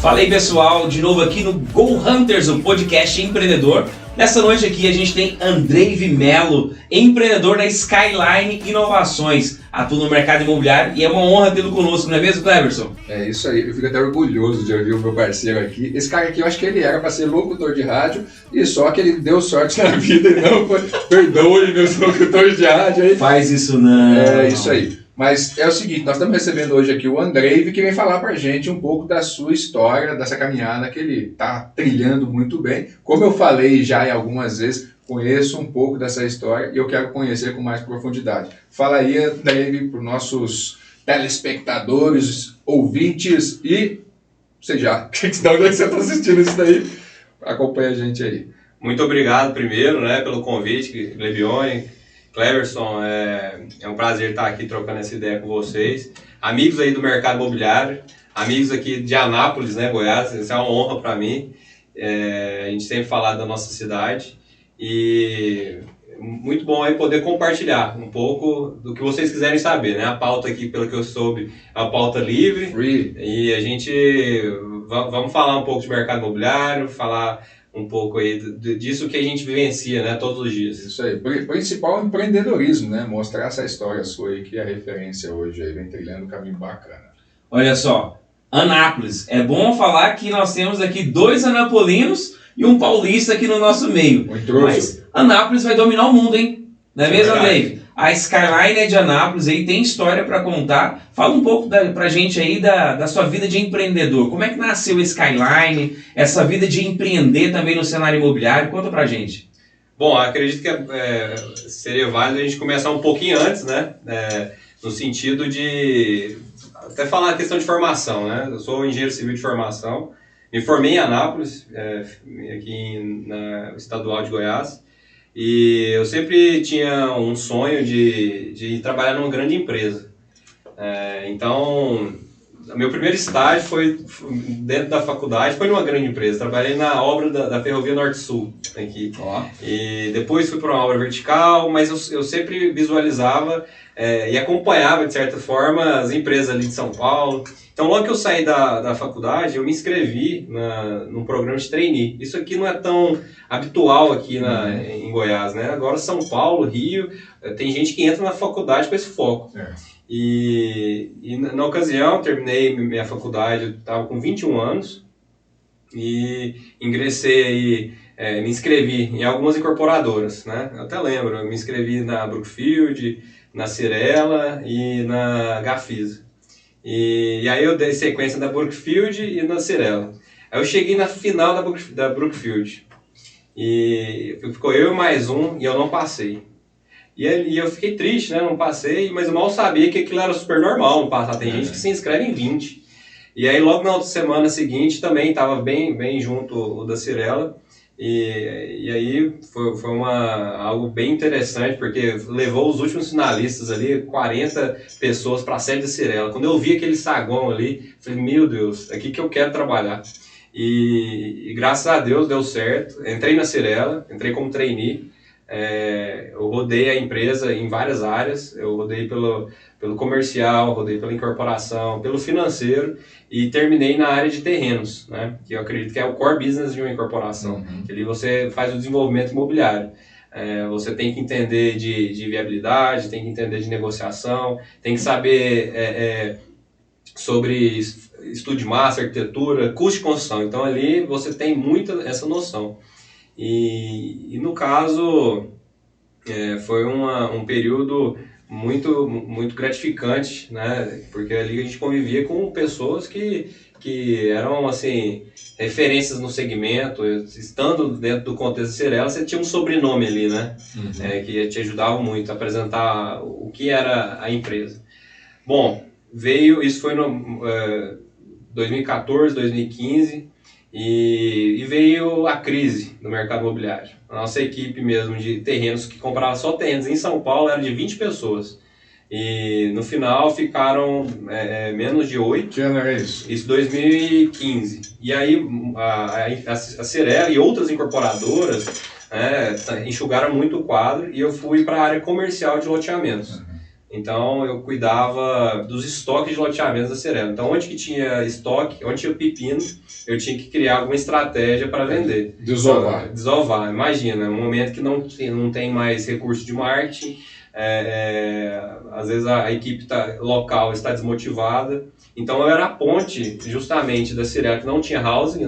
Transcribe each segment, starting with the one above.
Fala aí pessoal, de novo aqui no Go Hunters, o podcast empreendedor. Nessa noite aqui a gente tem Andrei Melo, empreendedor da Skyline Inovações, atua no mercado imobiliário e é uma honra tê-lo conosco, não é mesmo, Cleverson? É isso aí, eu fico até orgulhoso de ouvir o meu parceiro aqui. Esse cara aqui, eu acho que ele era para ser locutor de rádio e só que ele deu sorte na vida e não foi. Perdoe meus locutores de rádio aí. Faz isso não. É isso aí. Mas é o seguinte, nós estamos recebendo hoje aqui o Andrei, que vem falar pra gente um pouco da sua história, dessa caminhada que ele está trilhando muito bem. Como eu falei já em algumas vezes, conheço um pouco dessa história e eu quero conhecer com mais profundidade. Fala aí, Andrei, para os nossos telespectadores, ouvintes e, sei já, de onde é que você está assistindo isso daí? Acompanha a gente aí. Muito obrigado primeiro, pelo convite, Lebione. Cleverson, é um prazer estar aqui trocando essa ideia com vocês. Amigos aí do mercado imobiliário, amigos aqui de Anápolis, Goiás, isso é uma honra para mim. A gente sempre falar da nossa cidade e muito bom aí poder compartilhar um pouco do que vocês quiserem saber, A pauta aqui, pelo que eu soube, é uma pauta livre. Free. E a gente vamos falar um pouco de mercado imobiliário, falar um pouco aí disso que a gente vivencia, todos os dias. Isso aí, principal empreendedorismo, Mostrar essa história sua aí, que é a referência hoje aí, vem trilhando um caminho bacana. Olha só, Anápolis, é bom falar que nós temos aqui 2 anapolinos e um paulista aqui no nosso meio. Mas Anápolis vai dominar o mundo, hein? Não é mesmo, Andrei? A Skyline é de Anápolis, aí tem história para contar. Fala um pouco pra gente aí da sua vida de empreendedor. Como é que nasceu a Skyline, essa vida de empreender também no cenário imobiliário? Conta pra gente. Bom, acredito que seria válido a gente começar um pouquinho antes, no sentido de até falar a questão de formação, Eu sou engenheiro civil de formação, me formei em Anápolis, aqui na Estadual de Goiás. E eu sempre tinha um sonho de trabalhar numa grande empresa. Então, meu primeiro estágio foi dentro da faculdade, foi numa grande empresa. Trabalhei na obra da Ferrovia Norte-Sul aqui. E depois fui para uma obra vertical, mas eu sempre visualizava e acompanhava, de certa forma, as empresas ali de São Paulo. Então, logo que eu saí da faculdade, eu me inscrevi num programa de trainee. Isso aqui não é tão habitual aqui em Goiás, Agora, São Paulo, Rio, tem gente que entra na faculdade com esse foco. E na ocasião, terminei minha faculdade, eu estava com 21 anos e ingressei aí, me inscrevi em algumas incorporadoras, Eu até lembro, eu me inscrevi na Brookfield, na Cirela e na Gafisa. E aí eu dei sequência da Brookfield e na Cirela. Aí eu cheguei na final da Brookfield. E ficou eu e mais um e eu não passei. E eu fiquei triste, não passei, mas eu mal sabia que aquilo era super normal não passar. Tem gente que se inscreve em 20. E aí logo na outra semana seguinte também estava bem junto o da Cirela. E aí foi algo bem interessante, porque levou os últimos finalistas ali, 40 pessoas para a sede da Cirela. Quando eu vi aquele saguão ali, falei, meu Deus, é aqui que eu quero trabalhar. E graças a Deus deu certo, entrei na Cirela, entrei como trainee, eu rodei a empresa em várias áreas, eu rodei pelo comercial, rodei pela incorporação, pelo financeiro e terminei na área de terrenos, que eu acredito que é o core business de uma incorporação, que ali você faz o desenvolvimento imobiliário. Você tem que entender de viabilidade, tem que entender de negociação, tem que saber sobre estudo de massa, arquitetura, custo de construção. Então ali você tem muita essa noção. E no caso, foi um período muito gratificante, porque ali a gente convivia com pessoas que eram, assim, referências no segmento. Estando dentro do contexto de Cirela, você tinha um sobrenome ali, que te ajudava muito a apresentar o que era a empresa. Bom, isso foi no 2014, 2015, e veio a crise no mercado imobiliário. A nossa equipe mesmo de terrenos, que comprava só terrenos em São Paulo, era de 20 pessoas. E no final ficaram menos de 8. Que ano era isso? Isso 2015. E aí a Cirela e outras incorporadoras enxugaram muito o quadro e eu fui para a área comercial de loteamentos. Então eu cuidava dos estoques de loteamentos da Cirela. Então onde que tinha estoque, onde tinha pepino, eu tinha que criar alguma estratégia para vender. Desovar. Então, desovar. Imagina, um momento que não tem mais recurso de marketing, às vezes a equipe local está desmotivada. Então eu era a ponte justamente da Cirela, que não tinha housing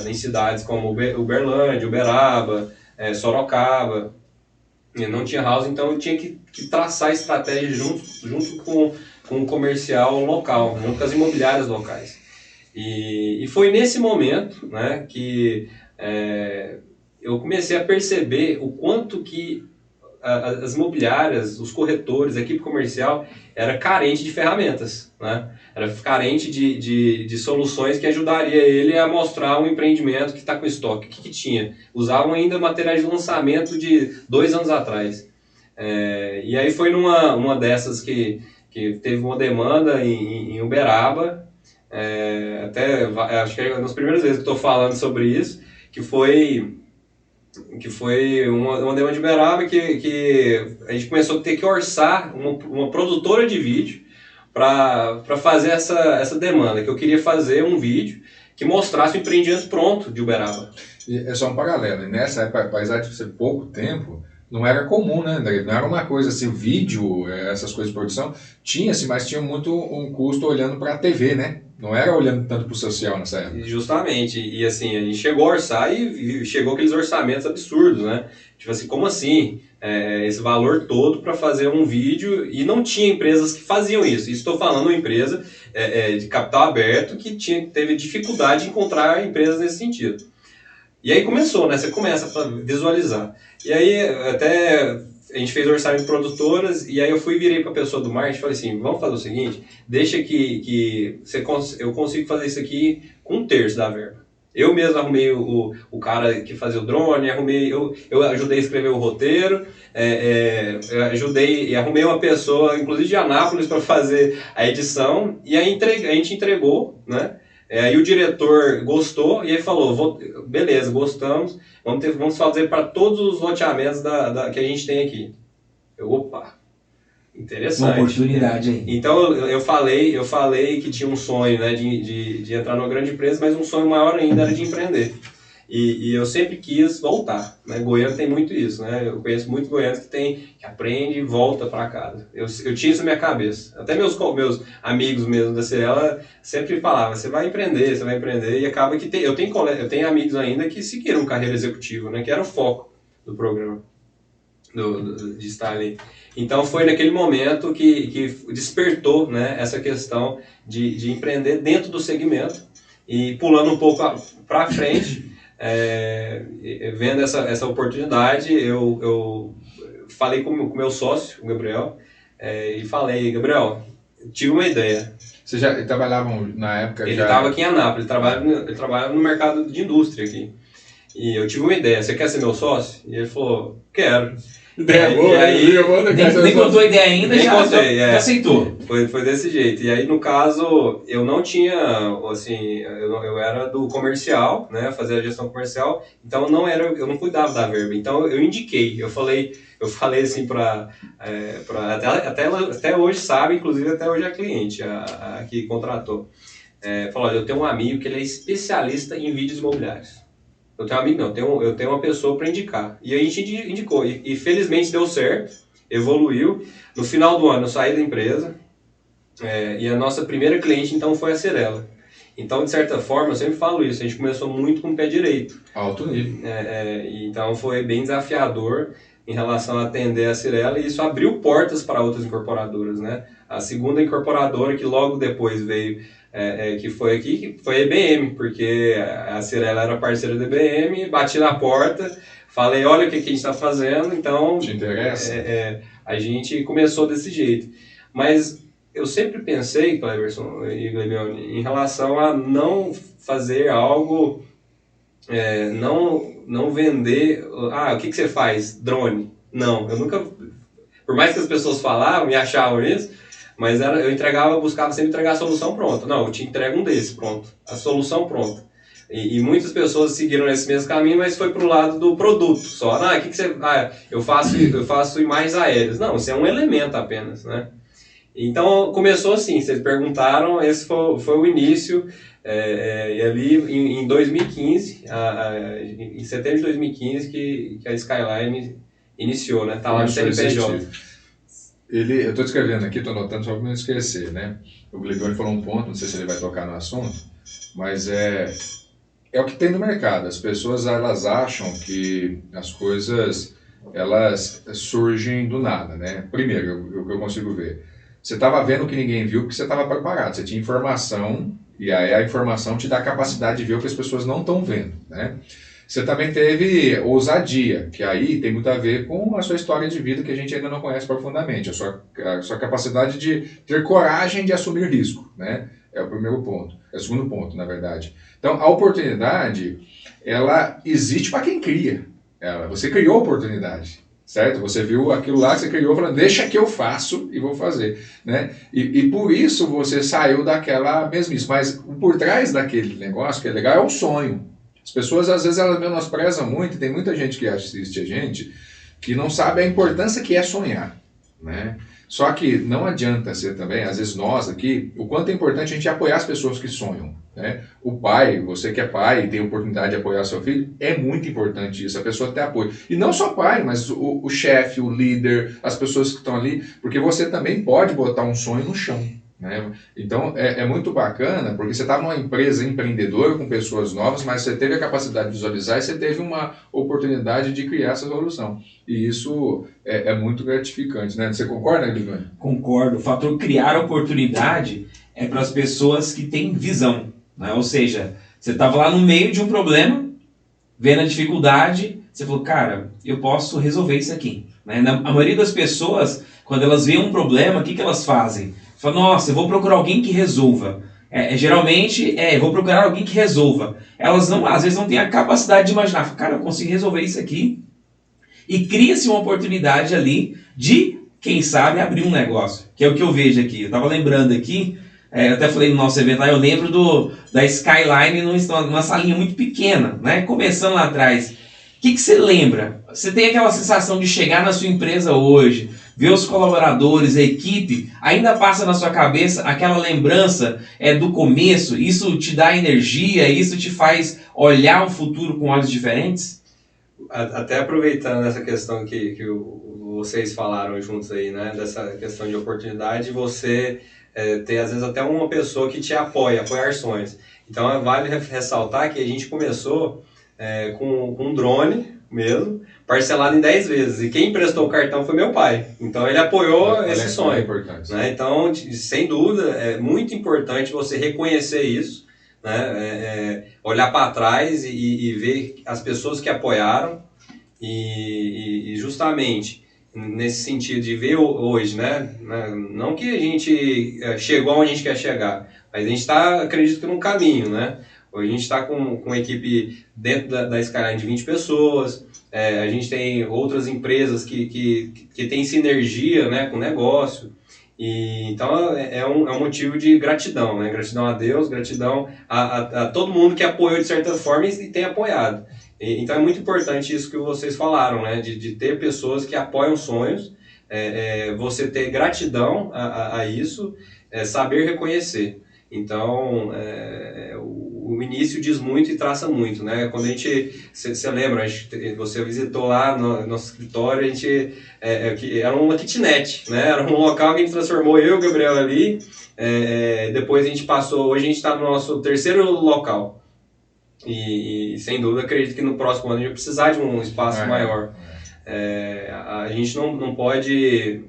em cidades como Uberlândia, Uberaba, Sorocaba. Não tinha house, então eu tinha que traçar estratégia junto com o comercial local, junto com as imobiliárias locais. E foi nesse momento, né, que eu comecei a perceber o quanto que as imobiliárias, os corretores, a equipe comercial era carente de ferramentas, né? Era carente de soluções que ajudaria ele a mostrar um empreendimento que está com estoque. O que tinha? Usavam ainda materiais de lançamento de 2 anos atrás. E aí foi numa dessas que teve uma demanda em Uberaba, acho que é uma das primeiras vezes que estou falando sobre isso, que foi uma demanda de Uberaba que a gente começou a ter que orçar uma produtora de vídeo para fazer essa demanda, que eu queria fazer um vídeo que mostrasse o empreendimento pronto de Uberaba. E é só um paralelo, e nessa época, apesar de ser pouco tempo, não era comum, né, André? Não era uma coisa assim, vídeo, essas coisas de produção, tinha-se, mas tinha muito um custo olhando para a TV, né? Não era olhando tanto para o social nessa época. Justamente, e assim, a gente chegou a orçar e chegou aqueles orçamentos absurdos, né? Tipo assim, como assim? Esse valor todo para fazer um vídeo, e não tinha empresas que faziam isso. Estou falando uma empresa de capital aberto que teve dificuldade de encontrar empresas nesse sentido. E aí começou, né? Você começa a visualizar. E aí até a gente fez orçamento de produtoras, e aí virei para a pessoa do marketing e falei assim, vamos fazer o seguinte, deixa que eu consigo fazer isso aqui com 1/3 da verba. Eu mesmo arrumei o cara que fazia o drone, eu ajudei a escrever o roteiro, ajudei e arrumei uma pessoa, inclusive de Anápolis, para fazer a edição, e aí a gente entregou, né? Aí o diretor gostou e aí falou, beleza, gostamos, vamos fazer para todos os loteamentos que a gente tem aqui. Opa, interessante. Uma oportunidade aí. Então eu falei que tinha um sonho, né, de entrar numa grande empresa, mas um sonho maior ainda era de empreender. E eu sempre quis voltar, né? Goiano tem muito isso, né? Eu conheço muitos goianos que aprende e volta para casa. Eu tinha isso na minha cabeça. Até meus amigos mesmo da Cirela sempre falavam, você vai empreender, e acaba que eu tenho amigos ainda que seguiram carreira executiva, né? Que era o foco do programa, de estar ali. Então foi naquele momento que despertou, né, essa questão de empreender dentro do segmento, e pulando um pouco para frente, vendo essa oportunidade, eu falei com o meu sócio, o Gabriel, e falei, Gabriel, tive uma ideia. Vocês já trabalhavam na época? Ele estava aqui em Anápolis, ele trabalha no mercado de indústria aqui. E eu tive uma ideia, você quer ser meu sócio? E ele falou, quero. Ideia boa, nem contou a ideia ainda, já aceitou. Foi desse jeito. E aí, no caso, eu não tinha, assim, eu era do comercial, né, fazia a gestão comercial, então eu não cuidava da verba. Então eu indiquei, eu falei assim até hoje sabe, inclusive até hoje é cliente, a que contratou. Falou, olha, eu tenho um amigo que ele é especialista em vídeos imobiliários. Eu tenho um amigo, não, eu tenho uma pessoa para indicar. E a gente indicou, e felizmente deu certo, evoluiu. No final do ano eu saí da empresa, e a nossa primeira cliente então foi a Cirela. Então, de certa forma, eu sempre falo isso, a gente começou muito com o pé direito. Alto nível. Então foi bem desafiador em relação a atender a Cirela, e isso abriu portas para outras incorporadoras, né? A segunda incorporadora que logo depois veio, que foi aqui, que foi a IBM, porque a Cirela era parceira da IBM, bati na porta, falei, olha o que a gente está fazendo, então... Te interessa? A gente começou desse jeito. Mas eu sempre pensei, Cleverson e Glebione, em relação a não fazer algo, não vender... o que você faz? Drone. Não, eu nunca... Por mais que as pessoas falavam e achavam isso, mas buscava sempre entregar a solução pronta. Não, eu te entrego um desse, pronto. A solução pronta. E muitas pessoas seguiram esse mesmo caminho, mas foi pro lado do produto só. O que você... eu faço imagens aéreas. Não, isso é um elemento apenas, né? Então, começou assim, vocês perguntaram, esse foi o início, e ali em 2015, em setembro de 2015, que a Skyline iniciou, né? Tá lá no CNPJ. Eu estou descrevendo aqui, estou anotando só para não esquecer, né? O Gligoni falou um ponto, não sei se ele vai tocar no assunto, mas é o que tem no mercado. As pessoas, elas acham que as coisas, elas surgem do nada, né? Primeiro, o que eu consigo ver, você estava vendo o que ninguém viu porque você estava preparado, você tinha informação, e aí a informação te dá a capacidade de ver o que as pessoas não estão vendo, né? Você também teve ousadia, que aí tem muito a ver com a sua história de vida que a gente ainda não conhece profundamente, a sua capacidade de ter coragem de assumir risco, né? É o primeiro ponto, é o segundo ponto, na verdade. Então, a oportunidade, ela existe para quem cria. Você criou a oportunidade, certo? Você viu aquilo lá que você criou, falando, deixa que eu faço e vou fazer, né? E por isso você saiu daquela mesmice. Mas por trás daquele negócio que é legal é o sonho. As pessoas, às vezes, elas menosprezam muito, e tem muita gente que assiste a gente que não sabe a importância que é sonhar, né? Só que não adianta ser também, às vezes nós aqui, o quanto é importante a gente apoiar as pessoas que sonham, né? O pai, você que é pai e tem a oportunidade de apoiar seu filho, é muito importante isso, a pessoa ter apoio. E não só pai, mas o chefe, o líder, as pessoas que estão ali, porque você também pode botar um sonho no chão, né? Então é muito bacana, porque você está numa empresa empreendedora com pessoas novas, mas você teve a capacidade de visualizar e você teve uma oportunidade de criar essa solução. E isso é muito gratificante, né? Você concorda, Gligoni? Concordo. O fator criar oportunidade é para as pessoas que têm visão, né? Ou seja, você estava lá no meio de um problema, vendo a dificuldade, você falou, cara, eu posso resolver isso aqui, né? A maioria das pessoas, quando elas veem um problema, o que elas fazem? Fala, nossa, eu vou procurar alguém que resolva. Geralmente, eu vou procurar alguém que resolva. Elas não, às vezes não têm a capacidade de imaginar, cara, eu consigo resolver isso aqui. E cria-se uma oportunidade ali de, quem sabe, abrir um negócio. Que é o que eu vejo aqui. Eu estava lembrando aqui, eu até falei no nosso evento lá, eu lembro da Skyline numa salinha muito pequena, né? Começando lá atrás. O que você lembra? Você tem aquela sensação de chegar na sua empresa hoje, ver os colaboradores, a equipe, ainda passa na sua cabeça aquela lembrança do começo, isso te dá energia, isso te faz olhar o futuro com olhos diferentes? Até aproveitando essa questão que vocês falaram juntos aí, né, dessa questão de oportunidade, você ter às vezes até uma pessoa que te apoiar sonhos. Então vale ressaltar que a gente começou com um drone mesmo, parcelado em 10 vezes. E quem emprestou o cartão foi meu pai. Então ele apoiou esse sonho. Né? Então, sem dúvida, é muito importante você reconhecer isso, né? Olhar para trás e ver as pessoas que apoiaram e justamente nesse sentido de ver hoje, né? Não que a gente chegou onde a gente quer chegar, mas a gente está, acredito que, num caminho, né? Hoje a gente está com uma equipe dentro da Skyline de 20 pessoas, a gente tem outras empresas que têm sinergia, né, com o negócio, e então é um motivo de gratidão, né? Gratidão a Deus, gratidão a todo mundo que apoiou de certa forma e tem apoiado. Então é muito importante isso que vocês falaram, né? De ter pessoas que apoiam sonhos, você ter gratidão a isso, saber reconhecer. Então, o início diz muito e traça muito, né? Quando a gente, você lembra, você visitou lá no nosso escritório, a gente, era uma kitnet, né? Era um local que a gente transformou eu e o Gabriel ali, depois a gente passou, hoje a gente está no nosso terceiro local. E sem dúvida acredito que no próximo ano a gente vai precisar de um espaço maior. A gente não pode,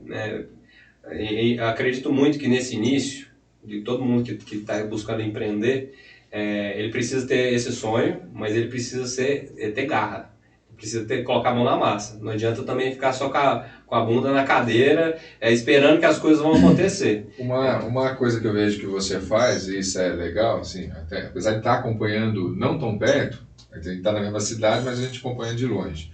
acredito muito que nesse início, de todo mundo que está buscando empreender, ele precisa ter esse sonho, mas ele precisa ter garra, precisa colocar a mão na massa. Não adianta também ficar só com a bunda na cadeira, esperando que as coisas vão acontecer. Uma coisa que eu vejo que você faz, e isso é legal, assim, apesar de estar acompanhando não tão perto, a gente está na mesma cidade, mas a gente acompanha de longe.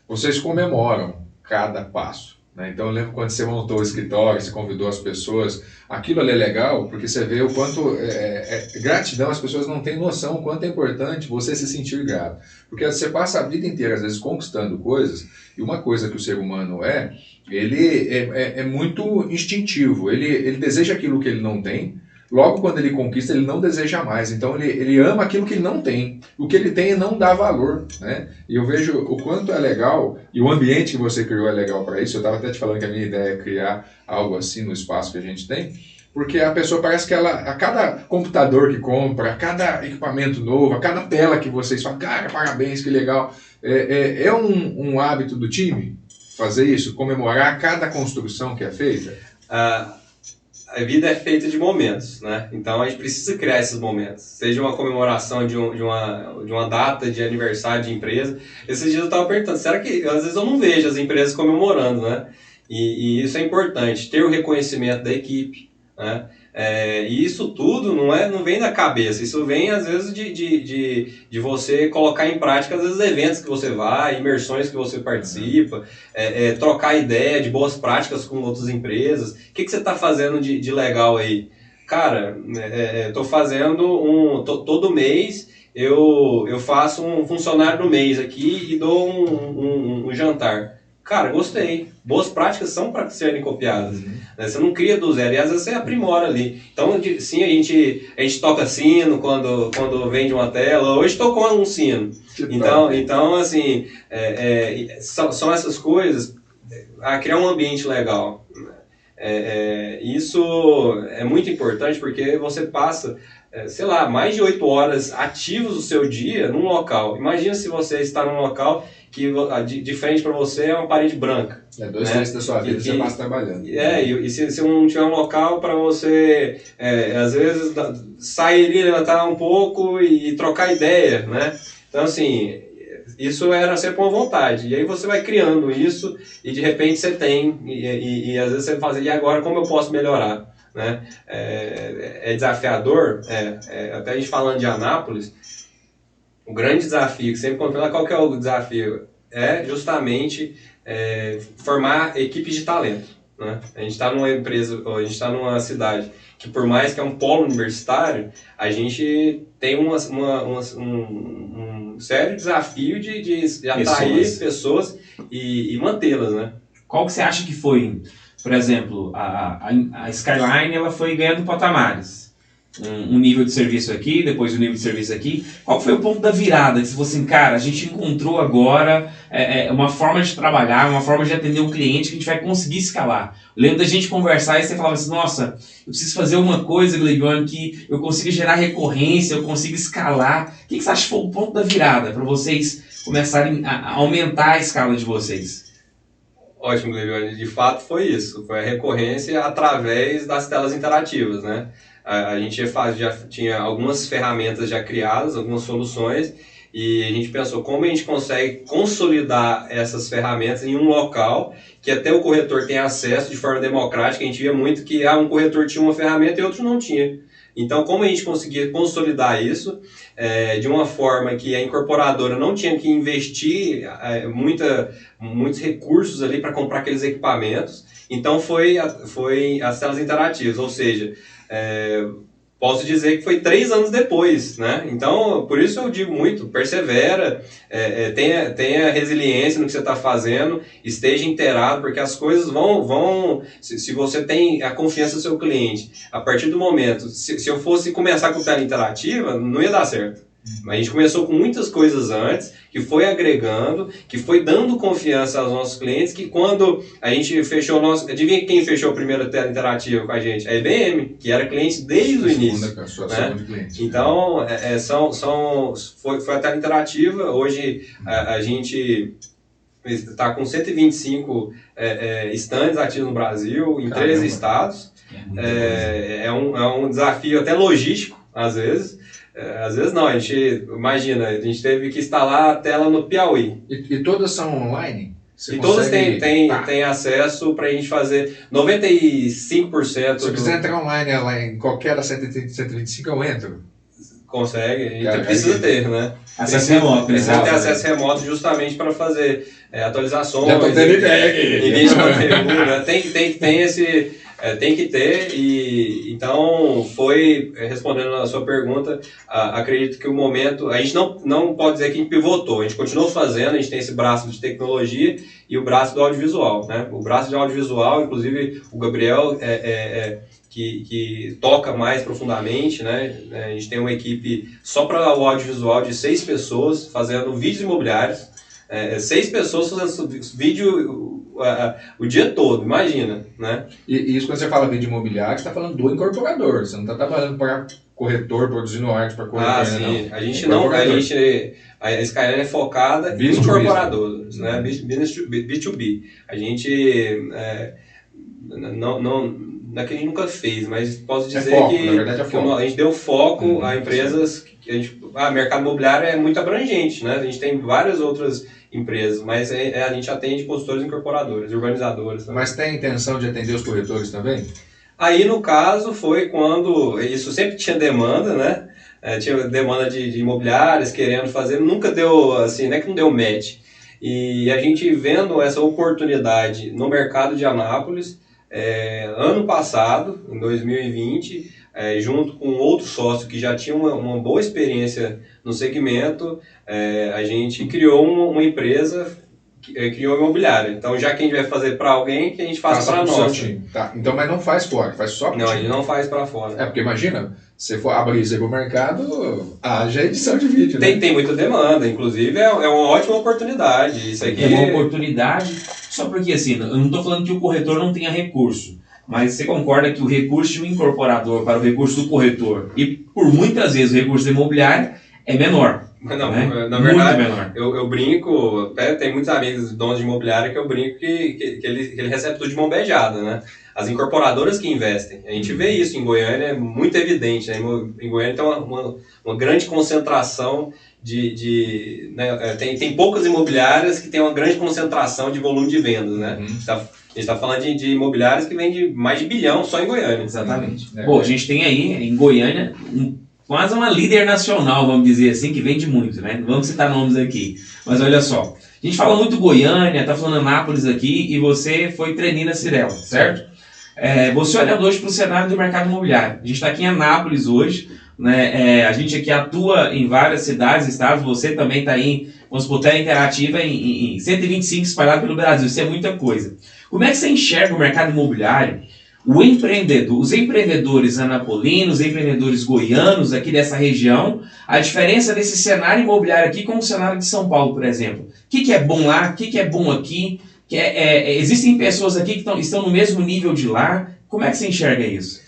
Vocês comemoram cada passo, né? Então eu lembro quando você montou o escritório, você convidou as pessoas, aquilo ali é legal porque você vê o quanto gratidão, as pessoas não têm noção o quanto é importante você se sentir grato. Porque você passa a vida inteira às vezes conquistando coisas, e uma coisa que o ser humano ele é muito instintivo, ele deseja aquilo que ele não tem. Logo, quando ele conquista, ele não deseja mais. Então, ele ama aquilo que ele não tem. O que ele tem, ele não dá valor, né? E eu vejo o quanto é legal, e o ambiente que você criou é legal para isso. Eu estava até te falando que a minha ideia é criar algo assim no espaço que a gente tem, porque a pessoa parece que a cada computador que compra, a cada equipamento novo, a cada tela que vocês falam, cara, parabéns, que legal. É um hábito do time fazer isso, comemorar cada construção que é feita? A vida é feita de momentos, né? Então a gente precisa criar esses momentos. Seja uma comemoração de uma data de aniversário de empresa. Esses dias eu estava perguntando, será que às vezes eu não vejo as empresas comemorando, né? E isso é importante, ter o reconhecimento da equipe, né? E isso tudo não vem da cabeça, isso vem às vezes de você colocar em prática às vezes eventos que você vai, imersões que você participa, trocar ideia de boas práticas com outras empresas. O que você está fazendo de legal aí? Cara, estou fazendo todo mês eu faço um funcionário do mês aqui e dou um jantar. Cara, gostei. Boas práticas são para serem copiadas. Né? Você não cria do zero e às vezes você aprimora ali. Então, sim, a gente toca sino quando vende uma tela. Hoje tocou um sino. Então assim, são essas coisas a criar um ambiente legal. Isso é muito importante porque você passa, sei lá, mais de 8 horas ativos do seu dia num local. Imagina se você está num local que de frente para você é uma parede branca. 2 terços da sua vida você passa trabalhando. E se não tiver um local para você, às vezes, sair ali, levantar um pouco e trocar ideia, né? Então, assim, isso era sempre uma vontade. E aí você vai criando isso e de repente você tem, e às vezes você fala, e agora como eu posso melhorar? Né? É desafiador? Até a gente falando de Anápolis, o grande desafio que sempre encontramos, qual que é o desafio? É justamente formar equipes de talento. Né? A gente está numa empresa, a gente está numa cidade que, por mais que é um polo universitário, a gente tem um sério desafio de atrair pessoas e mantê-las. Né? Qual que você acha que foi, por exemplo, a Skyline ela foi ganhando patamares? Um nível de serviço aqui, depois um nível de serviço aqui. Qual foi o ponto da virada? Que você falou assim, cara, a gente encontrou agora uma forma de trabalhar, uma forma de atender o cliente que a gente vai conseguir escalar. Eu lembro da gente conversar e você falava assim, nossa, eu preciso fazer uma coisa, Gleibione, que eu consiga gerar recorrência, eu consiga escalar. O que você acha que foi o ponto da virada para vocês começarem a aumentar a escala de vocês? Ótimo, Gleibione. De fato foi isso. Foi a recorrência através das telas interativas, né? A gente já tinha algumas ferramentas já criadas, algumas soluções, e a gente pensou como a gente consegue consolidar essas ferramentas em um local que até o corretor tem acesso de forma democrática. A gente via muito que um corretor tinha uma ferramenta e outro não tinha. Então, como a gente conseguia consolidar isso de uma forma que a incorporadora não tinha que investir muitos recursos ali para comprar aqueles equipamentos, então foi as telas interativas, ou seja, posso dizer que foi 3 anos depois, né? Então, por isso eu digo muito, persevera, tenha resiliência no que você está fazendo, esteja inteirado, porque as coisas vão se você tem a confiança do seu cliente, a partir do momento, se eu fosse começar com tela interativa, não ia dar certo. Mas a gente começou com muitas coisas antes, que foi agregando, que foi dando confiança aos nossos clientes, que quando a gente fechou o nosso... Adivinha quem fechou a primeira tela interativa com a gente? A IBM, que era cliente desde o início. Né? Então, foi a tela interativa. Hoje a gente está com 125 stands ativos no Brasil, em 13 estados. É um desafio até logístico, às vezes. Às vezes não, a gente teve que instalar a tela no Piauí. E todas são online? E todas têm acesso para a gente fazer 95%. Se eu quiser entrar online lá em qualquer da 125, eu entro? Consegue, a gente precisa ter, né? Acesso remoto. Precisa ter acesso remoto justamente para fazer atualizações. Já tô tendo ideia aqui. Envio de conteúdo, né? Tem que ter, e então respondendo a sua pergunta, acredito que o momento, a gente não pode dizer que a gente pivotou, a gente continuou fazendo, a gente tem esse braço de tecnologia e o braço do audiovisual, né? O braço de audiovisual, inclusive o Gabriel que toca mais profundamente, né? A gente tem uma equipe só para o audiovisual de 6 pessoas fazendo vídeos imobiliários, 6 pessoas fazendo vídeo o dia todo, imagina, né? E isso quando você fala vídeo imobiliário, você está falando do incorporador, você não está trabalhando para corretor, produzindo arte para corretor, sim. Não. A Skyline é focada em incorporadores, né? B2B. A gente não é que a gente nunca fez, mas posso dizer que a gente deu foco a empresas que mercado imobiliário é muito abrangente, né? A gente tem várias outras empresas, mas a gente atende consultores incorporadores, urbanizadores. Também. Mas tem a intenção de atender os corretores também? Aí, no caso, foi quando isso sempre tinha demanda, né? Tinha demanda de imobiliários querendo fazer, nunca deu, assim, não é que não deu match. E a gente vendo essa oportunidade no mercado de Anápolis, ano passado, em 2020, junto com outro sócio que já tinha uma boa experiência no segmento, a gente criou uma empresa, criou uma imobiliária. Então, já que a gente vai fazer para alguém, que a gente faça para nós. Tá. Então, mas não faz fora, faz só para Não, a gente não faz para fora. Porque imagina, se for abrir isso para o mercado, haja edição de vídeo, né? Tem muita demanda, inclusive é uma ótima oportunidade. Isso aqui é uma oportunidade, só porque assim, eu não estou falando que o corretor não tenha recurso, mas você concorda que o recurso de um incorporador para o recurso do corretor, e por muitas vezes o recurso do imobiliário, é menor. Não, né? Na verdade, eu brinco, tem muitos amigos donos de imobiliária que eu brinco que ele recebe tudo de mão beijada, né? As incorporadoras que investem. A gente vê isso em Goiânia, é muito evidente, né? Em Goiânia tem uma grande concentração né? Tem poucas imobiliárias que tem uma grande concentração de volume de vendas, né? A gente está falando de imobiliárias que vendem mais de R$1 bilhão só em Goiânia. Exatamente. Bom, a gente tem aí em Goiânia quase uma líder nacional, vamos dizer assim, que vende muito, né? Não vamos citar nomes aqui. Mas olha só, a gente fala muito Goiânia, tá falando Anápolis aqui, e você foi treininho na Cirela, certo? Você olhando hoje para o cenário do mercado imobiliário. A gente está aqui em Anápolis hoje, né? A gente aqui atua em várias cidades, estados, você também está aí, vamos supor, Terra Interativa em 125 espalhados pelo Brasil, isso é muita coisa. Como é que você enxerga o mercado imobiliário? Os empreendedores anapolinos, os empreendedores goianos aqui dessa região, a diferença desse cenário imobiliário aqui com o cenário de São Paulo, por exemplo. O que é bom lá, o que é bom aqui? Existem pessoas aqui que estão no mesmo nível de lá. Como é que você enxerga isso?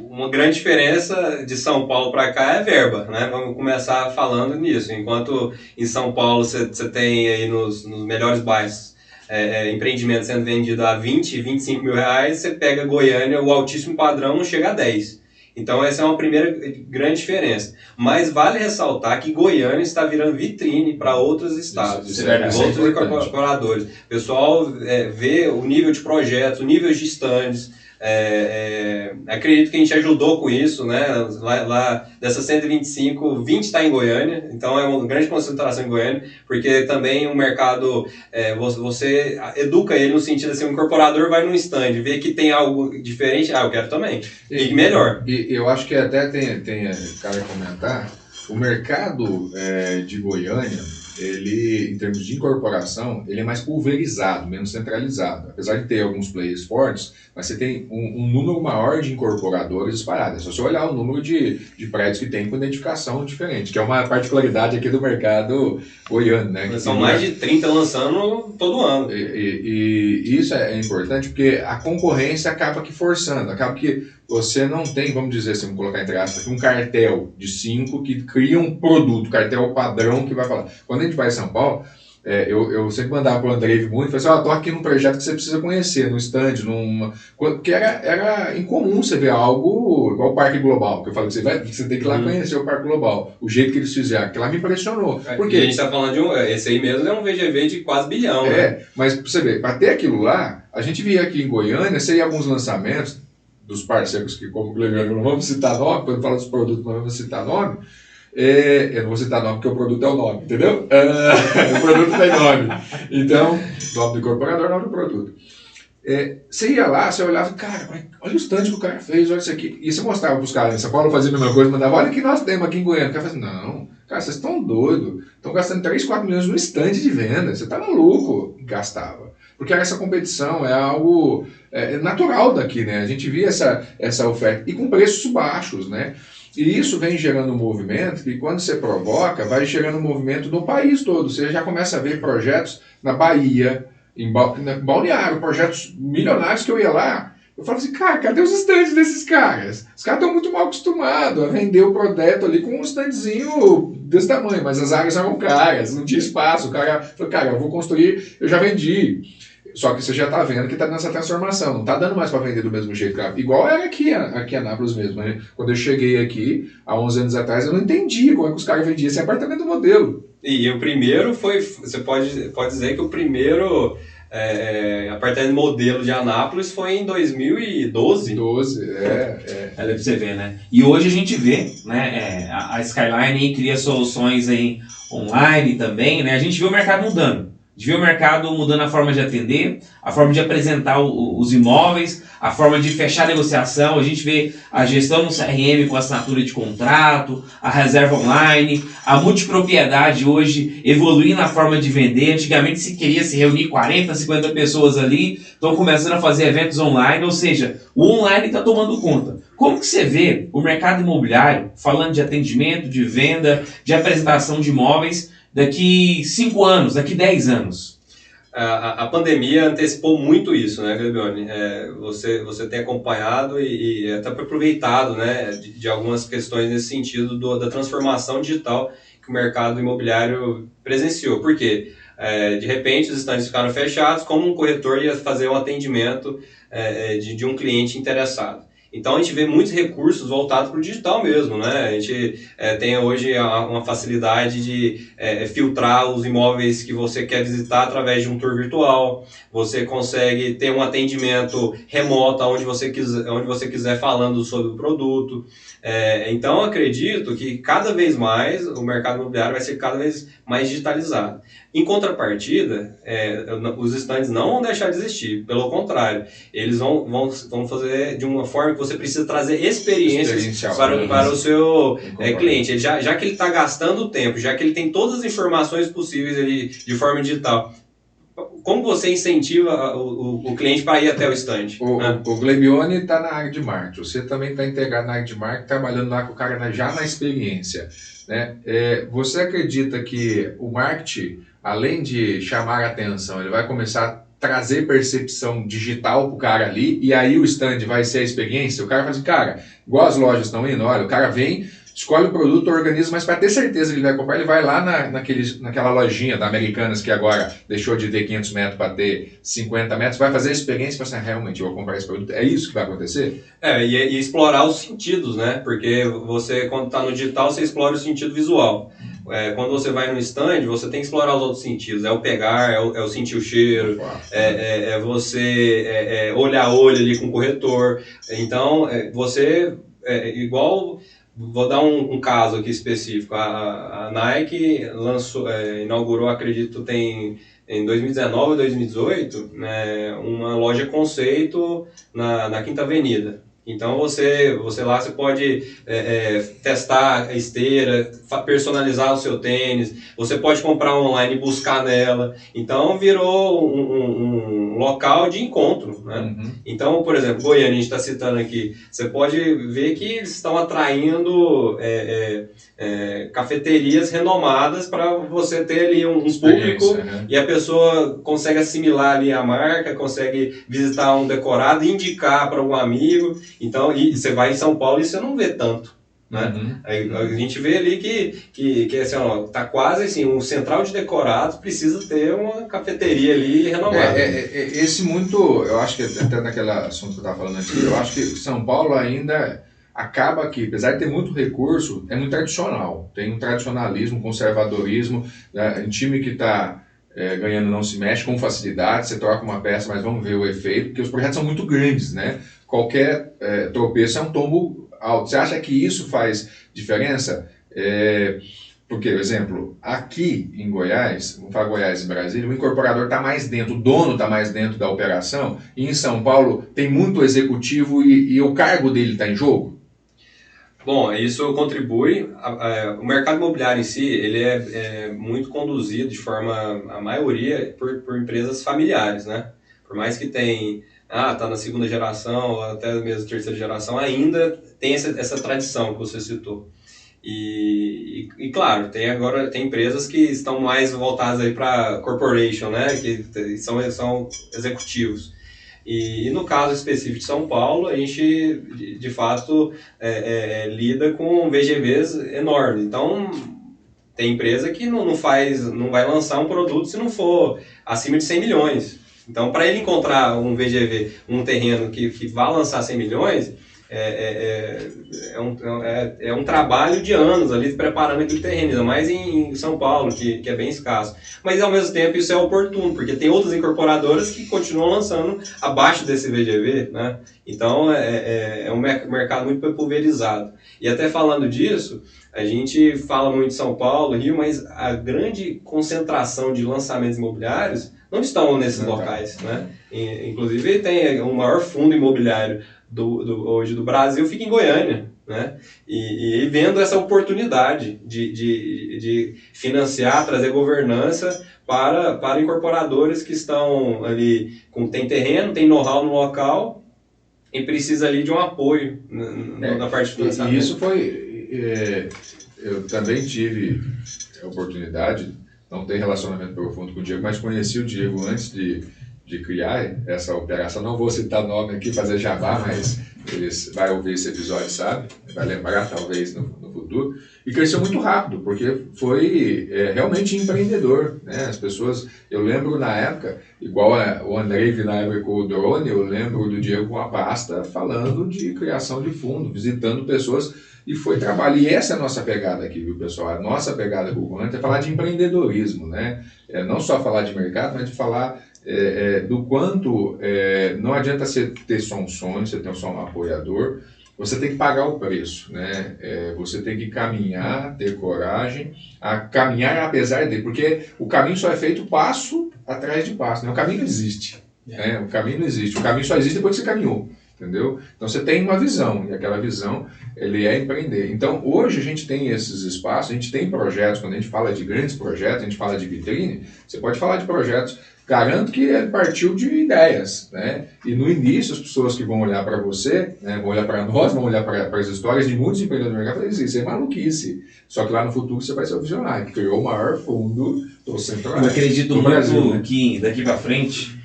Uma grande diferença de São Paulo para cá é a verba, né? Vamos começar falando nisso. Enquanto em São Paulo você tem aí nos melhores bairros empreendimento sendo vendido a 20, 25 mil reais, você pega Goiânia, o altíssimo padrão não chega a 10. Então essa é uma primeira grande diferença. Mas vale ressaltar que Goiânia está virando vitrine para outros estados, outros incorporadores. O pessoal vê o nível de projetos, o nível de estandes. Acredito que a gente ajudou com isso, né? Lá dessas 125, 20 está em Goiânia, então é uma grande concentração em Goiânia, porque também o mercado, você educa ele no sentido assim, o incorporador vai num stand, vê que tem algo diferente, eu quero também, e melhor. E eu acho que até tem cara comentar, o mercado de Goiânia, ele, em termos de incorporação, ele é mais pulverizado, menos centralizado. Apesar de ter alguns players fortes, mas você tem um número maior de incorporadores espalhados. É só você olhar o número de prédios que tem com identificação diferente, que é uma particularidade aqui do mercado goiano, né? São mais de 30 lançando todo ano. E isso é importante porque a concorrência acaba que forçando, acaba que você não tem, vamos dizer assim, vamos colocar entre aspas, um cartel de 5 que cria um produto, cartel padrão que vai falar. Quando a gente vai em São Paulo, eu sempre mandava pro Andrei muito, falei assim, tô aqui num projeto que você precisa conhecer, no stand, porque era incomum você ver algo igual o Parque Global, que eu falo que você tem que ir lá conhecer o Parque Global, o jeito que eles fizeram, que lá me impressionou. Porque a gente tá falando esse aí mesmo é um VGV de quase bilhão, né? Mas pra você ver, para ter aquilo lá, a gente via aqui em Goiânia, seria alguns lançamentos, dos parceiros que, como o Glebione, não vamos citar nome, quando fala dos produtos, não vamos citar nome, eu não vou citar nome porque o produto é o nome, entendeu? O produto tem nome. Então, nome do incorporador, nome do produto. Você ia lá, você olhava, cara, olha o stand que o cara fez, olha isso aqui. E você mostrava para os caras em São Paulo, fazia a mesma coisa, mandava, olha o que nós temos aqui em Goiânia. O cara falava assim, não, cara, vocês estão doidos, estão gastando 3, 4 milhões no stand de venda, você tá maluco. Gastava. Porque essa competição é algo natural daqui, né? A gente via essa oferta, e com preços baixos, né? E isso vem gerando um movimento que, quando você provoca, vai gerando um movimento no país todo. Você já começa a ver projetos na Bahia, em Balneário, projetos milionários que eu ia lá. Eu falo assim, cara, cadê os stands desses caras? Os caras estão muito mal acostumados a vender o produto ali com um standzinho desse tamanho, mas as áreas eram caras, não tinha espaço. O cara falou, cara, eu vou construir, eu já vendi. Só que você já está vendo que está nessa transformação, não está dando mais para vender do mesmo jeito, cara. Igual era aqui em Anápolis mesmo, né? Quando eu cheguei aqui, há 11 anos atrás, eu não entendia como é que os caras vendiam esse apartamento modelo. E o primeiro foi, você pode dizer que o primeiro apartamento modelo de Anápolis foi em 2012. É pra você ver, né? E hoje a gente vê, né, a Skyline cria soluções aí online também, né? A gente vê o mercado mudando. A gente vê o mercado mudando a forma de atender, a forma de apresentar os imóveis, a forma de fechar a negociação. A gente vê a gestão no CRM com assinatura de contrato, a reserva online, a multipropriedade hoje evoluindo na forma de vender. Antigamente se queria se reunir 40, 50 pessoas ali, estão começando a fazer eventos online, ou seja, o online está tomando conta. Como que você vê o mercado imobiliário falando de atendimento, de venda, de apresentação de imóveis daqui 5 anos, daqui 10 anos? A pandemia antecipou muito isso, né, Glebione? Você tem acompanhado e até aproveitado, né, de algumas questões nesse sentido da transformação digital que o mercado imobiliário presenciou. Por quê? De repente os estandes ficaram fechados, como um corretor ia fazer um atendimento de um cliente interessado. Então a gente vê muitos recursos voltados para o digital mesmo, né? A gente tem hoje uma facilidade de filtrar os imóveis que você quer visitar através de um tour virtual. Você consegue ter um atendimento remoto onde você quiser falando sobre o produto. Então acredito que cada vez mais o mercado imobiliário vai ser cada vez mais digitalizado. Em contrapartida, os stands não vão deixar de existir, pelo contrário, eles vão fazer de uma forma que você precisa trazer experiências para o seu cliente. Já que ele está gastando tempo, já que ele tem todas as informações possíveis ali de forma digital, como você incentiva o cliente para ir até o stand? O Glebione está na área de marketing, você também está integrado na área de marketing, trabalhando lá com o cara já na experiência, né? Você acredita que o marketing, além de chamar a atenção, ele vai começar a trazer percepção digital para o cara ali, e aí o stand vai ser a experiência? O cara fala assim, cara, igual as lojas estão indo, olha, o cara vem, escolhe o produto, organiza, mas para ter certeza que ele vai comprar, ele vai lá naquela lojinha da Americanas, que agora deixou de ter 500 metros para ter 50 metros, vai fazer a experiência e fala assim, realmente, eu vou comprar esse produto. É isso que vai acontecer? E explorar os sentidos, né? Porque você, quando está no digital, você explora o sentido visual. Quando você vai no stand, você tem que explorar os outros sentidos. É o pegar, é o sentir o cheiro, é você olhar a olho ali com o corretor. Então, igual... Vou dar um caso aqui específico. A Nike inaugurou, acredito, em 2019 ou 2018, né, uma loja conceito na Quinta Avenida. Então você pode testar a esteira, personalizar o seu tênis, você pode comprar online e buscar nela. Então virou um local de encontro, né? Uhum. Então, por exemplo, Goiânia, a gente está citando aqui, você pode ver que eles estão atraindo cafeterias renomadas para você ter ali um público, né? E a pessoa consegue assimilar ali a marca, consegue visitar um decorado, indicar para algum amigo. Então, e você vai em São Paulo e você não vê tanto, né? Uhum. Aí a gente vê ali que assim, tá quase assim, um central de decorados precisa ter uma cafeteria ali renomada. Eu acho que até naquele assunto que eu estava falando aqui, eu acho que São Paulo ainda acaba que, apesar de ter muito recurso, é muito tradicional. Tem um tradicionalismo, um conservadorismo, né? Um time que está ganhando não se mexe, com facilidade, você troca uma peça, mas vamos ver o efeito, porque os projetos são muito grandes, né? Qualquer tropeço é um tombo alto. Você acha que isso faz diferença? Porque, por exemplo, aqui em Goiás, vamos falar Goiás e Brasília, o incorporador está mais dentro, o dono está mais dentro da operação, e em São Paulo tem muito executivo e o cargo dele está em jogo? Bom, isso contribui. O mercado imobiliário em si, ele é muito conduzido de forma, a maioria, por empresas familiares, né? Por mais que tem, tá na segunda geração, ou até mesmo terceira geração, ainda tem essa tradição que você citou. E claro, tem empresas que estão mais voltadas aí para corporation, né? Que são executivos. E no caso específico de São Paulo, a gente, de fato, lida com VGVs enormes. Então, tem empresa que não vai lançar um produto se não for acima de 100 milhões. Então, para ele encontrar um VGV, um terreno que vá lançar 100 milhões, é um trabalho de anos ali preparando aquele terreno, ainda mais em São Paulo, que é bem escasso. Mas ao mesmo tempo isso é oportuno, porque tem outras incorporadoras que continuam lançando abaixo desse VGV, né? Então é um mercado muito pulverizado. E até falando disso, a gente fala muito de São Paulo, Rio, mas a grande concentração de lançamentos imobiliários não estão nesses locais, né? Inclusive tem o maior fundo imobiliário hoje do Brasil, fica em Goiânia, né? E vendo essa oportunidade de financiar, trazer governança para incorporadores que estão ali, tem terreno, tem know-how no local e precisa ali de um apoio na parte de financiamento. E isso foi... eu também tive a oportunidade, não tenho relacionamento profundo com o Diego, mas conheci o Diego antes de criar essa operação. Não vou citar nome aqui, fazer jabá, mas eles vai ouvir esse episódio, sabe? Vai lembrar, talvez, no futuro. E cresceu muito rápido, porque foi realmente empreendedor, né? As pessoas... Eu lembro na época, igual o Andrei na época com o drone, eu lembro do Diego com a pasta falando de criação de fundo, visitando pessoas, e foi trabalho. E essa é a nossa pegada aqui, viu, pessoal? A nossa pegada com o Hunter é falar de empreendedorismo, né? Não só falar de mercado, mas de falar... do quanto não adianta você ter só um sonho, você ter só um apoiador, você tem que pagar o preço, né? Você tem que caminhar, ter coragem, a caminhar apesar de, porque o caminho só é feito passo atrás de passo, né? O caminho não existe, né? O caminho não existe, o caminho só existe depois que você caminhou, entendeu? Então você tem uma visão, e aquela visão, ele é empreender. Então hoje a gente tem esses espaços, a gente tem projetos, quando a gente fala de grandes projetos, a gente fala de vitrine, você pode falar de projetos. Garanto que ele partiu de ideias, né? E no início as pessoas que vão olhar para você, né, vão olhar para nós, vão olhar para as histórias de muitos empreendedores do mercado e falar assim, isso é maluquice. Só que lá no futuro você vai ser o visionário, que criou o maior fundo do Centro-Oeste. Eu acredito muito Brasil, né? que daqui para frente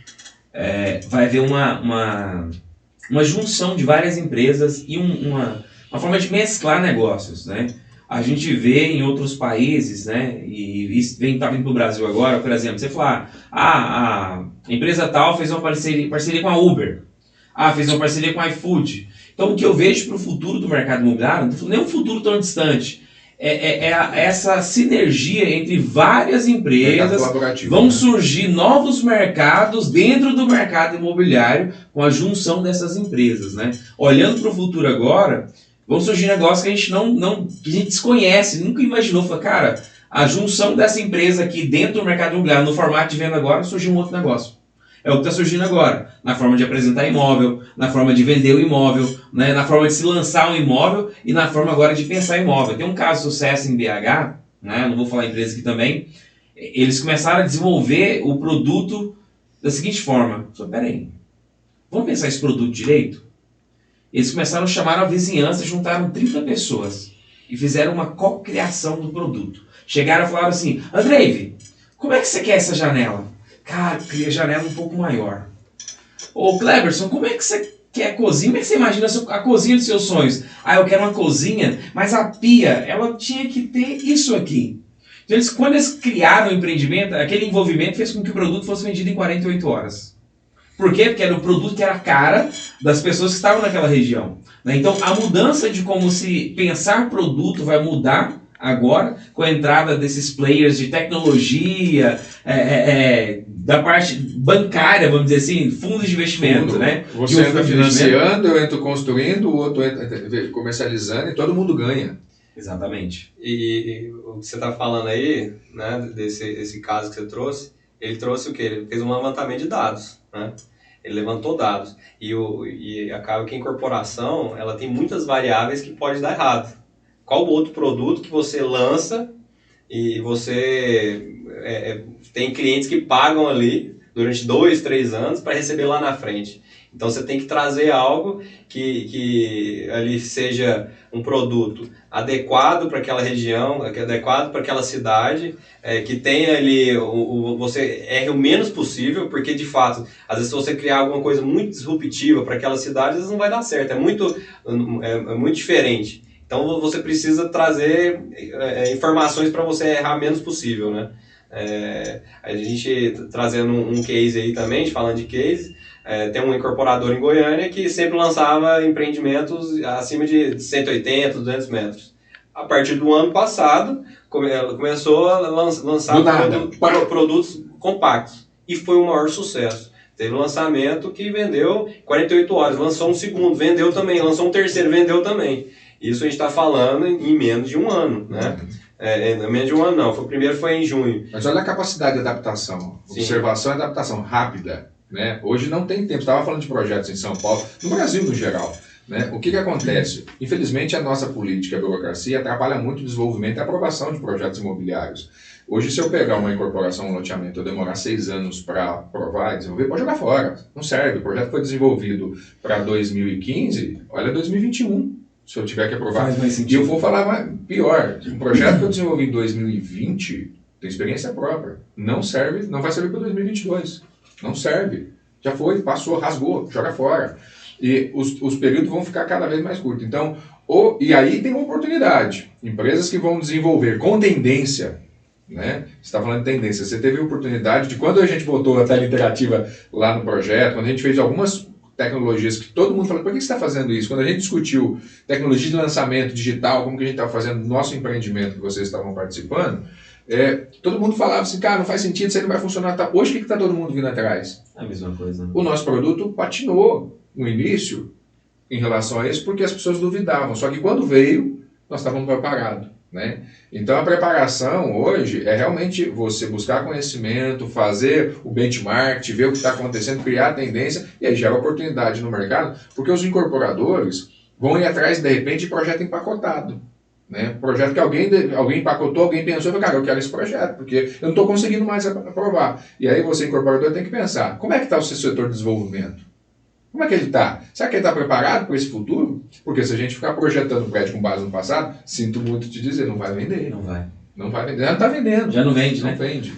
vai haver uma junção de várias empresas e uma forma de mesclar negócios, né? A gente vê em outros países, né, e está vindo para o Brasil agora, por exemplo, você falar, a empresa tal fez uma parceria com a Uber, fez uma parceria com a iFood. Então, o que eu vejo para o futuro do mercado imobiliário, não estou falando nem um futuro tão distante, essa sinergia entre várias empresas, vão surgir novos mercados dentro do mercado imobiliário com a junção dessas empresas, né? Olhando para o futuro agora, vão surgir negócios que a gente que a gente desconhece, nunca imaginou. Fala, cara, a junção dessa empresa aqui dentro do mercado imobiliário, no formato de venda agora, surgiu um outro negócio. É o que está surgindo agora, na forma de apresentar imóvel, na forma de vender o imóvel, né, na forma de se lançar um imóvel e na forma agora de pensar imóvel. Tem um caso de sucesso em BH, né, não vou falar empresa aqui também, eles começaram a desenvolver o produto da seguinte forma. Peraí, vamos pensar esse produto direito? Eles começaram a chamar a vizinhança, juntaram 30 pessoas e fizeram uma cocriação do produto. Chegaram e falaram assim, Andrei, como é que você quer essa janela? Cara, eu queria a janela um pouco maior. Ô Cleberson, como é que você quer a cozinha? Como é que você imagina a cozinha dos seus sonhos? Eu quero uma cozinha, mas a pia, ela tinha que ter isso aqui. Então, quando eles criaram o empreendimento, aquele envolvimento fez com que o produto fosse vendido em 48 horas. Por quê? Porque era o produto que era a cara das pessoas que estavam naquela região. Então, a mudança de como se pensar produto vai mudar Agora, com a entrada desses players de tecnologia, da parte bancária, vamos dizer assim, fundos de investimento, né? Você entra financiando, eu entro construindo, o outro entra comercializando e todo mundo ganha. Exatamente. E o que você está falando aí, né, desse caso que você trouxe, ele trouxe o quê? Ele fez um levantamento de dados, né? Ele levantou dados. E acaba que a incorporação, ela tem muitas variáveis que pode dar errado. Qual outro produto que você lança e você tem clientes que pagam ali durante 2, 3 anos para receber lá na frente. Então você tem que trazer algo que ali seja um produto adequado para aquela região, adequado para aquela cidade, que tenha ali, você erre o menos possível, porque de fato, às vezes se você criar alguma coisa muito disruptiva para aquela cidade, às vezes não vai dar certo, é muito diferente. Então você precisa trazer informações para você errar menos possível, né? A gente trazendo um case aí também, falando de case, tem um incorporador em Goiânia que sempre lançava empreendimentos acima de 180, 200 metros. A partir do ano passado, começou a lançar produtos compactos e foi o maior sucesso. Teve um lançamento que vendeu 48 horas, lançou um segundo, vendeu também, lançou um terceiro, vendeu também. Isso a gente está falando em menos de um ano, né? Menos de um ano não, o primeiro foi em junho. Mas olha a capacidade de adaptação, observação e adaptação rápida, né? Hoje não tem tempo, estava falando de projetos em São Paulo, no Brasil no geral, né? O que acontece? Infelizmente a nossa política, a burocracia, atrapalha muito o desenvolvimento e a aprovação de projetos imobiliários. Hoje, se eu pegar uma incorporação, um loteamento, eu demorar 6 anos para aprovar e desenvolver, pode jogar fora, não serve. O projeto foi desenvolvido para 2015, olha 2021. Se eu tiver que aprovar. E eu vou falar pior. Um projeto que eu desenvolvi em 2020, tem experiência própria. Não serve, não vai servir para 2022. Não serve. Já foi, passou, rasgou, joga fora. E os períodos vão ficar cada vez mais curtos. Então, e aí tem uma oportunidade. Empresas que vão desenvolver com tendência, né? Você está falando de tendência. Você teve a oportunidade de, quando a gente botou a tela interativa lá no projeto, quando a gente fez algumas tecnologias que todo mundo falou, por que você está fazendo isso? Quando a gente discutiu tecnologia de lançamento digital, como que a gente estava fazendo no nosso empreendimento que vocês estavam participando, todo mundo falava assim, cara, não faz sentido, isso aí não vai funcionar. Tá. Hoje, o que está todo mundo vindo atrás? A mesma coisa. O nosso produto patinou no início em relação a isso, porque as pessoas duvidavam. Só que quando veio, nós estávamos preparados. Né? Então a preparação hoje é realmente você buscar conhecimento, fazer o benchmark, ver o que está acontecendo, criar a tendência e aí gera oportunidade no mercado, porque os incorporadores vão ir atrás de repente de projeto empacotado, né? Projeto que alguém empacotou, alguém pensou, cara, eu quero esse projeto, porque eu não estou conseguindo mais aprovar. E aí você, incorporador, tem que pensar, como é que está o seu setor de desenvolvimento? Como é que ele está? Será que ele está preparado para esse futuro? Porque se a gente ficar projetando o prédio com base no passado, sinto muito te dizer, não vai vender. Não vai. Não vai vender. Já não está vendendo. Já não vende, né? Não vende.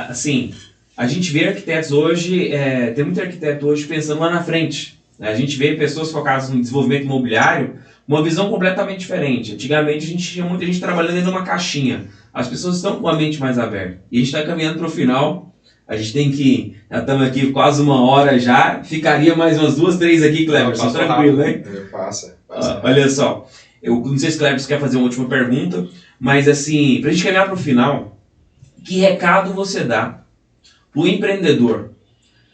Assim, a gente vê arquitetos hoje, tem muito arquiteto hoje pensando lá na frente. A gente vê pessoas focadas no desenvolvimento imobiliário, uma visão completamente diferente. Antigamente a gente tinha muita gente trabalhando dentro de uma caixinha. As pessoas estão com a mente mais aberta. E a gente está caminhando para o final. A gente tem que... Já estamos aqui quase 1 hora já. Ficaria mais umas 2, 3 aqui, Cleberson. Tranquilo, né? Passa. Olha só. Eu não sei se o Cleberson quer fazer uma última pergunta. Mas assim, para a gente caminhar para o final, que recado você dá para o empreendedor?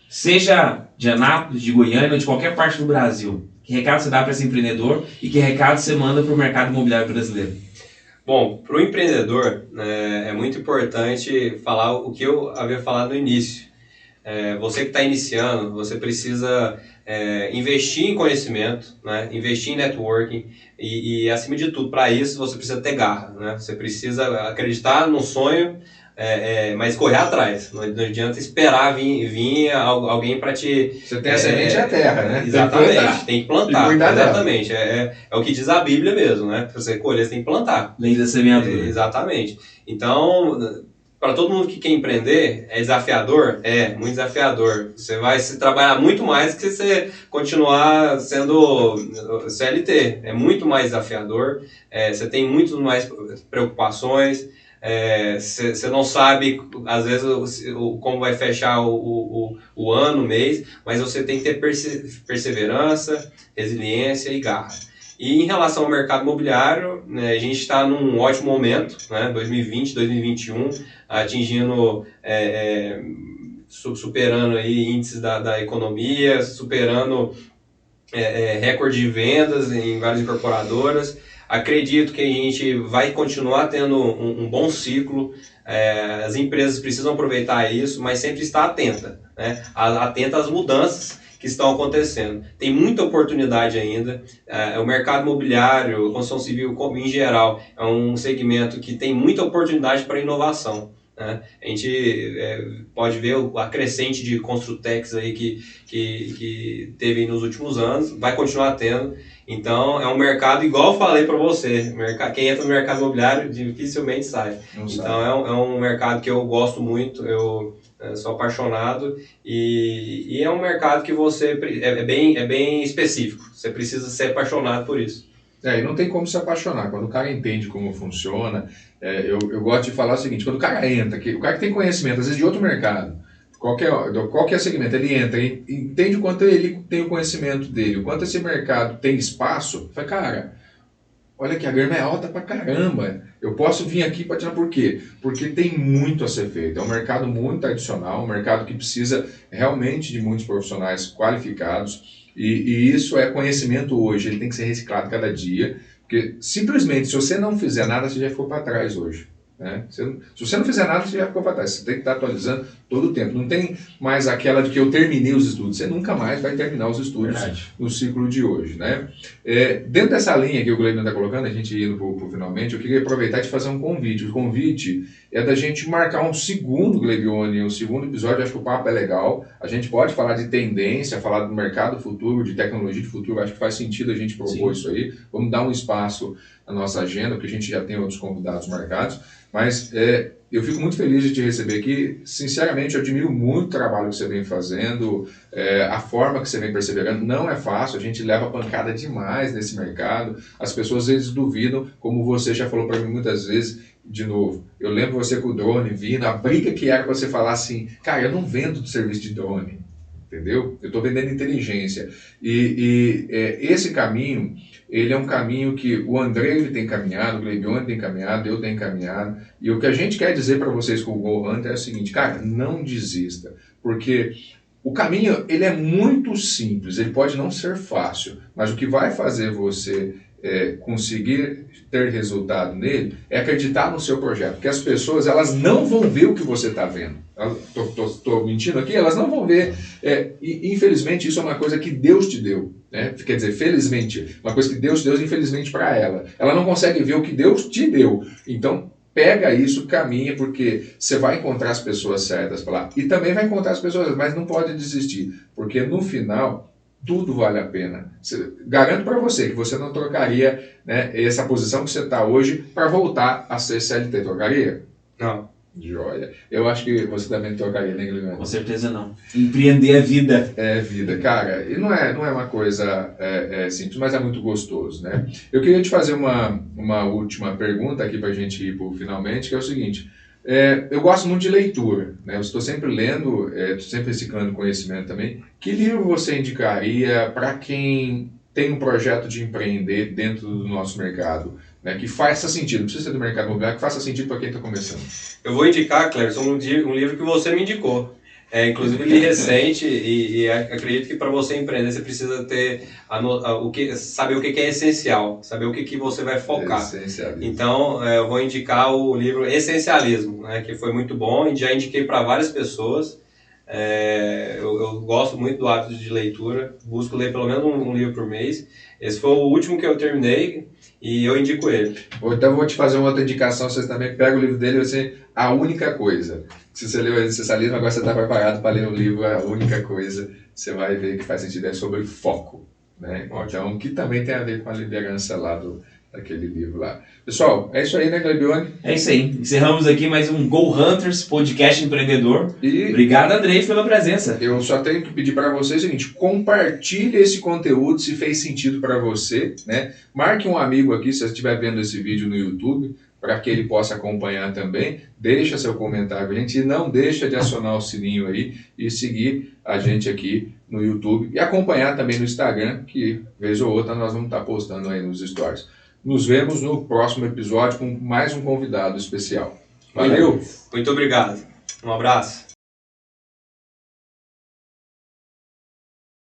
Seja de Anápolis, de Goiânia ou de qualquer parte do Brasil. Que recado você dá para esse empreendedor e que recado você manda para o mercado imobiliário brasileiro? Bom, para o empreendedor é muito importante falar o que eu havia falado no início. Você que está iniciando, você precisa investir em conhecimento, né? Investir em networking e acima de tudo, para isso você precisa ter garra. Né? Você precisa acreditar no sonho, mas correr atrás. Não adianta esperar vir alguém para te... Você tem a semente e a terra, né? Exatamente, tem que plantar. Exatamente, é o que diz a Bíblia mesmo, né? Para você colher, você tem que plantar. Lei da semeadura. Exatamente. Então, para todo mundo que quer empreender, é desafiador? É, muito desafiador. Você vai se trabalhar muito mais que você continuar sendo CLT. É muito mais desafiador, você tem muito mais preocupações. Você não sabe, às vezes, como vai fechar o ano, o mês, mas você tem que ter perseverança, resiliência e garra. E em relação ao mercado imobiliário, né, a gente está num ótimo momento, né, 2020, 2021, atingindo, superando aí índices da economia, superando recorde de vendas em várias incorporadoras. Acredito que a gente vai continuar tendo um bom ciclo. As empresas precisam aproveitar isso, mas sempre estar atenta, né? Atenta às mudanças que estão acontecendo. Tem muita oportunidade ainda. O mercado imobiliário, a construção civil em geral, é um segmento que tem muita oportunidade para inovação, né? A gente pode ver a crescente de Construtex aí que teve nos últimos anos, vai continuar tendo. Então, é um mercado, igual eu falei para você, quem entra no mercado imobiliário dificilmente sai. Então, é um mercado que eu gosto muito, eu sou apaixonado e é um mercado que você é bem específico, você precisa ser apaixonado por isso. E não tem como se apaixonar. Quando o cara entende como funciona, eu gosto de falar o seguinte, quando o cara entra, o cara que tem conhecimento, às vezes de outro mercado, qualquer segmento, ele entra e entende o quanto ele tem o conhecimento dele, o quanto esse mercado tem espaço, fala, cara, olha que a grama é alta pra caramba, eu posso vir aqui para tirar por quê? Porque tem muito a ser feito, é um mercado muito tradicional, um mercado que precisa realmente de muitos profissionais qualificados, e isso é conhecimento hoje, ele tem que ser reciclado cada dia, porque simplesmente se você não fizer nada, você já ficou para trás hoje. Né? Se você não fizer nada, você já ficou para trás. Você tem que estar atualizando todo o tempo. Não tem mais aquela de que eu terminei os estudos. Você nunca mais vai terminar os estudos no ciclo de hoje. Né? Dentro dessa linha que o Gleibner está colocando, a gente indo para o finalmente, eu queria aproveitar e te fazer um convite. O convite é da gente marcar um segundo Gleibione, um segundo episódio. Acho que o papo é legal. A gente pode falar de tendência, falar do mercado futuro, de tecnologia de futuro. Acho que faz sentido a gente propor isso aí. Vamos dar um espaço na nossa agenda, porque a gente já tem outros convidados marcados. Mas eu fico muito feliz de te receber aqui. Sinceramente, eu admiro muito o trabalho que você vem fazendo, a forma que você vem perseverando. Não é fácil, a gente leva pancada demais nesse mercado. As pessoas às vezes duvidam, como você já falou para mim muitas vezes. De novo, eu lembro você com o drone vindo, a briga que era para você falar assim, cara, eu não vendo serviço de drone, entendeu? Eu estou vendendo inteligência. Esse caminho, ele é um caminho que o André tem caminhado, o Gleibione tem caminhado, eu tenho caminhado. E o que a gente quer dizer para vocês com o Go Hunter é o seguinte, cara, não desista. Porque o caminho, ele é muito simples, ele pode não ser fácil, mas o que vai fazer você conseguir ter resultado nele é acreditar no seu projeto. Porque as pessoas, elas não vão ver o que você está vendo. Estou mentindo aqui? Elas não vão ver. E infelizmente, isso é uma coisa que Deus te deu. Né? Quer dizer, felizmente, uma coisa que Deus deu, infelizmente, para ela. Ela não consegue ver o que Deus te deu. Então, pega isso, caminha, porque você vai encontrar as pessoas certas para lá. E também vai encontrar as pessoas, mas não pode desistir. Porque no final, tudo vale a pena. Garanto para você que você não trocaria, né, essa posição que você está hoje para voltar a ser CLT. Trocaria? Não. Joia. Eu acho que você também trocaria, né, Guilherme? Com certeza não. Empreender é vida. É vida, cara. E não é uma coisa simples, mas é muito gostoso, né? Eu queria te fazer uma última pergunta aqui para a gente ir para finalmente, que é o seguinte. Eu gosto muito de leitura, né? Eu estou sempre lendo, estou sempre reciclando conhecimento também. Que livro você indicaria para quem tem um projeto de empreender dentro do nosso mercado, né? Que faça sentido, não precisa ser do mercado imobiliário, que faça sentido para quem está começando? Eu vou indicar, Clérison, um livro que você me indicou. Inclusive, ele é recente e acredito que para você empreender você precisa ter saber o que é essencial, saber o que você vai focar. Então, eu vou indicar o livro Essencialismo, né, que foi muito bom e já indiquei para várias pessoas. Eu gosto muito do hábito de leitura, busco ler pelo menos um livro por mês. Esse foi o último que eu terminei e eu indico ele. Então, vou te fazer uma outra indicação, vocês também pegam o livro dele e você, A Única Coisa. Se você leu o Essencialismo, agora você está preparado para ler o livro A Única Coisa, você vai ver que faz sentido, é sobre foco, né? Então, que também tem a ver com a liderança lá daquele livro lá. Pessoal, é isso aí, né, Gleibione? É isso aí. Encerramos aqui mais um Go Hunters, podcast empreendedor. Obrigado, Andrei, pela presença. Eu só tenho que pedir para você o seguinte, compartilhe esse conteúdo se fez sentido para você, né? Marque um amigo aqui, se você estiver vendo esse vídeo no YouTube, para que ele possa acompanhar também. Deixa seu comentário, a gente não deixa de acionar o sininho aí e seguir a gente aqui no YouTube e acompanhar também no Instagram, que vez ou outra nós vamos estar postando aí nos stories. Nos vemos no próximo episódio com mais um convidado especial. Valeu! Muito obrigado. Um abraço.